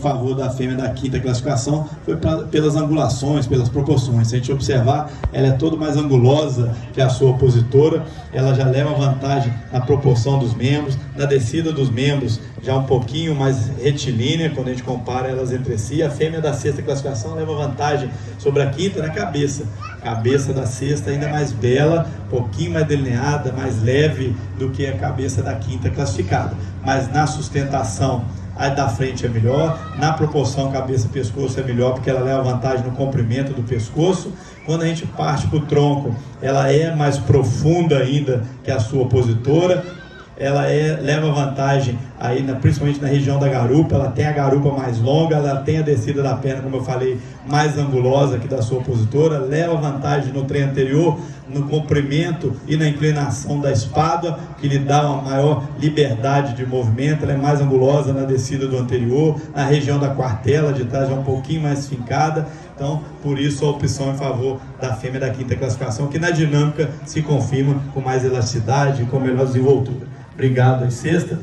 A favor da fêmea da quinta classificação foi pelas angulações, pelas proporções. Se a gente observar, ela é toda mais angulosa que a sua opositora, ela já leva vantagem na proporção dos membros, na descida dos membros já um pouquinho mais retilínea, quando a gente compara elas entre si. A fêmea da sexta classificação leva vantagem sobre a quinta na cabeça. A cabeça da sexta ainda mais bela, um pouquinho mais delineada, mais leve do que a cabeça da quinta classificada. Mas na sustentação, a da frente é melhor, na proporção cabeça-pescoço é melhor, porque ela leva vantagem no comprimento do pescoço. Quando a gente parte para o tronco, ela é mais profunda ainda que a sua opositora, ela leva vantagem aí, principalmente na região da garupa. Ela tem a garupa mais longa, ela tem a descida da perna, como eu falei, mais angulosa que da sua opositora, leva vantagem no trem anterior, no comprimento e na inclinação da espádua, que lhe dá uma maior liberdade de movimento. Ela é mais angulosa na descida do anterior, na região da quartela de trás é um pouquinho mais fincada. Então, por isso a opção em favor da fêmea da quinta classificação, que na dinâmica se confirma com mais elasticidade e com melhor desenvoltura. Obrigado aí, sexta.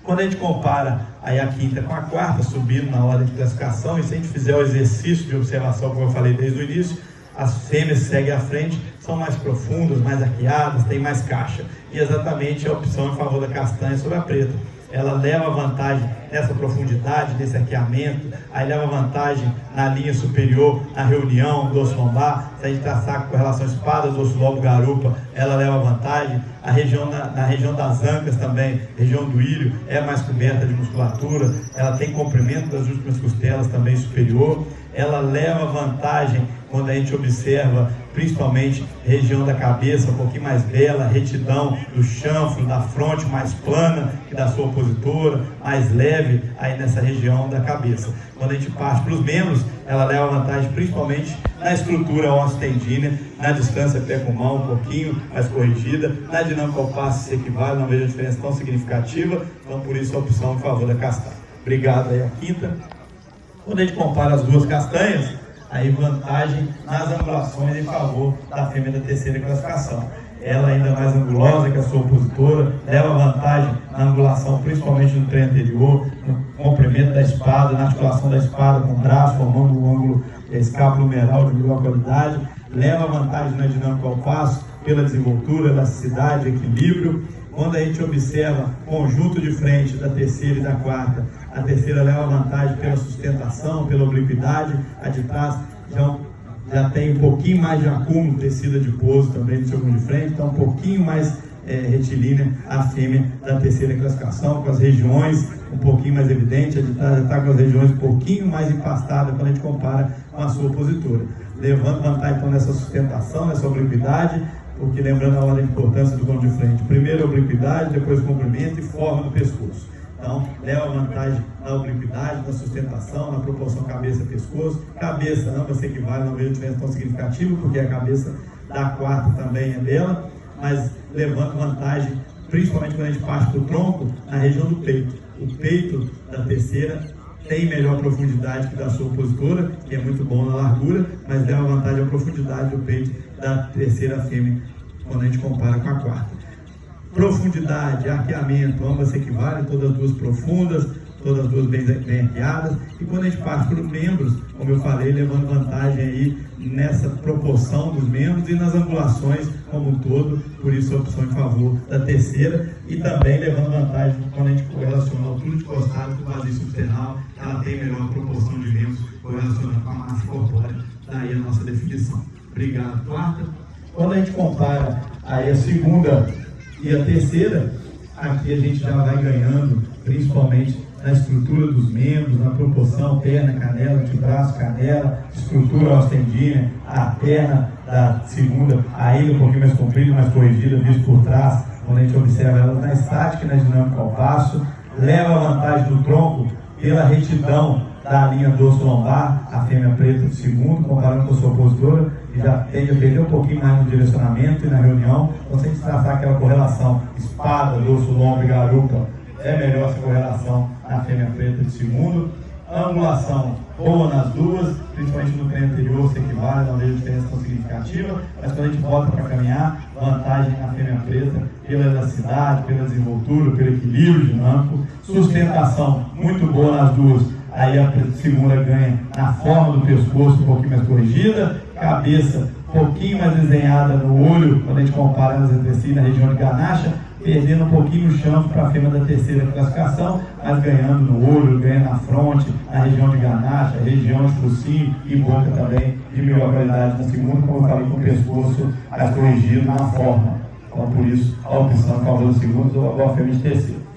Quando a gente compara aí a quinta com a quarta, subindo na ordem de classificação, e se a gente fizer o exercício de observação, como eu falei desde o início, as fêmeas seguem à frente, são mais profundas, mais arqueadas, têm mais caixa. E exatamente a opção em favor da castanha sobre a preta. Ela leva vantagem nessa profundidade, nesse arqueamento, aí leva vantagem na linha superior, na reunião do osso lombar. Se a gente traçar com relação à espada do osso lobo garupa, ela leva vantagem. A região na região das ancas também, região do ilho, é mais coberta de musculatura, ela tem comprimento das últimas costelas também superior. Ela leva vantagem quando a gente observa principalmente região da cabeça, um pouquinho mais bela, retidão do chanfro, da fronte mais plana que da sua opositora, mais leve aí nessa região da cabeça. Quando a gente parte para os membros, ela leva vantagem principalmente na estrutura osso-tendínea, na distância pé com mão, um pouquinho mais corrigida, na dinâmica ao passe se equivale, não vejo diferença tão significativa, então por isso a opção em favor da castanha. Obrigado aí a quinta. Quando a gente compara as duas castanhas, aí vantagem nas angulações em favor da fêmea da terceira classificação. Ela ainda mais angulosa que a sua opositora, leva vantagem na angulação, principalmente no trem anterior, no comprimento da espada, na articulação da espada com o braço, formando um ângulo escapulohumeral de melhor qualidade, leva vantagem na dinâmica ao passo, pela desenvoltura, elasticidade, equilíbrio. Quando a gente observa o conjunto de frente da terceira e da quarta, a terceira leva vantagem pela sustentação, pela obliquidade, a de trás já tem um pouquinho mais de acúmulo, descida de pouso também no segundo de frente, então um pouquinho mais retilínea a fêmea da terceira classificação, com as regiões um pouquinho mais evidentes, a de trás já está com as regiões um pouquinho mais empastadas quando a gente compara com a sua opositora. Levando vantagem então nessa sustentação, nessa obliquidade, porque lembrando a ordem de importância do conto de frente, primeiro a obliquidade, depois o comprimento e forma do pescoço. Então, leva vantagem na obliquidade, na sustentação, na proporção cabeça-pescoço. Cabeça ambas se equivale, não vejo diferença tão significativa, porque a cabeça da quarta também é bela, mas levando vantagem, principalmente quando a gente parte para o tronco, na região do peito. O peito da terceira tem melhor profundidade que da sua opositora, que é muito bom na largura, mas leva vantagem à profundidade do peito da terceira fêmea, quando a gente compara com a quarta. Profundidade, arqueamento, ambas se equivalem, todas as duas profundas, todas as duas bem arqueadas. E quando a gente parte para os membros, como eu falei, levando vantagem aí nessa proporção dos membros e nas angulações como um todo, por isso a opção em favor da terceira. E também levando vantagem quando a gente correlaciona a altura de costado com base substernal, ela tem melhor proporção de membros correlacionando com a massa corpórea, daí a nossa definição. Obrigado, quarta. Quando a gente compara aí a segunda e a terceira, aqui a gente já vai ganhando, principalmente na estrutura dos membros, na proporção perna, canela, antebraço, canela, estrutura ostendínea, a perna da segunda ainda um pouquinho mais comprida, mais corrigida, visto por trás, quando a gente observa ela na estática e na dinâmica ao passo, leva a vantagem do tronco pela retidão da linha do osso lombar, a fêmea preta do segundo, comparando com a sua opositora, que já tende a perder um pouquinho mais no direcionamento e na reunião. Então, se a gente traçar aquela correlação espada, dorso, lombo e garupa, é melhor essa correlação na fêmea preta de segundo. Angulação boa nas duas, principalmente no trem anterior, se equivale, não vejo diferença tão significativa, mas quando a gente volta para caminhar, vantagem na fêmea preta pela elasticidade, pela desenvoltura, pelo equilíbrio dinâmico, sustentação muito boa nas duas. Aí a segunda ganha na forma do pescoço um pouquinho mais corrigida, cabeça um pouquinho mais desenhada no olho, quando a gente compara elas entre si na região de ganacha, perdendo um pouquinho o chão para a fêmea da terceira classificação, mas ganhando no olho, ganhando na fronte, na região de ganacha, região de focinho e boca também, de melhor qualidade na segunda, como eu falei, com o pescoço mais corrigido na forma. Então, por isso, a opção em favor do segundo ou a fêmea de terceiro.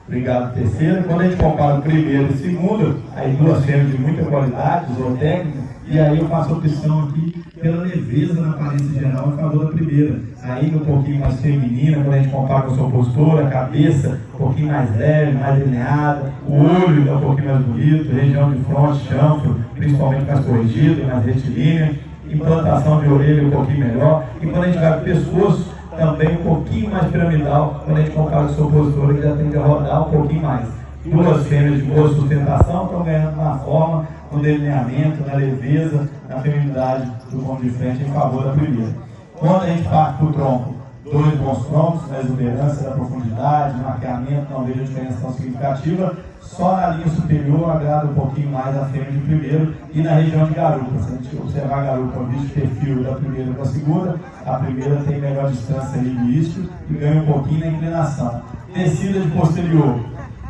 Obrigado, terceiro. Quando a gente compara o primeiro e o segundo, aí duas fêmeas de muita qualidade, zootécnica, e aí eu faço a opção aqui pela leveza na aparência geral em favor da primeira. Ainda um pouquinho mais feminina, quando a gente compara com a sua postura, a cabeça um pouquinho mais leve, mais delineada, o olho é um pouquinho mais bonito, região de fronte, chanfro, principalmente mais corrigido, mais retilínea, implantação de orelha um pouquinho melhor, e quando a gente vai para o pescoço, também um pouquinho mais piramidal, quando a gente compara com a sua postura, que já tende a rodar um pouquinho mais. Duas fêmeas de boa sustentação estão ganhando na forma, no delineamento, na leveza, na feminilidade do ponto de frente em favor da primeira. Quando a gente parte para o tronco, dois bons troncos, na exuberância da profundidade, mapeamento, não vejo diferença tão significativa, só na linha superior agrada um pouquinho mais a fêmea de primeiro e na região de garupa. Se a gente observar a garupa, o bicho perfil da primeira para a segunda, a primeira tem melhor distância ali no início e ganha um pouquinho na inclinação. Descida de posterior,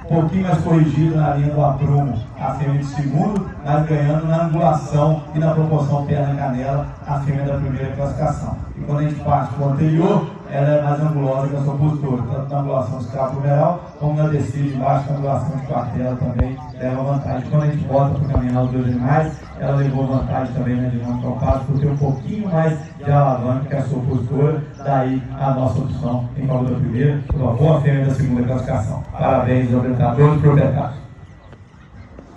um pouquinho mais corrigida na linha do aprumo, a fêmea de segundo, mas ganhando na angulação e na proporção perna-canela, a fêmea da primeira classificação. E quando a gente parte para o anterior, ela é mais angulosa que a sua postura, tanto na angulação escapuloperoral, como na descida de baixo, na angulação de quartela também leva vantagem. Quando a gente bota para caminhar os dois animais, ela levou vantagem também na dinâmica ao passo, por ter um pouquinho mais de alavanca que a sua postura, daí a nossa opção em favor da primeira, por favor, a fêmea da segunda classificação. Parabéns aos orientadores e proprietários.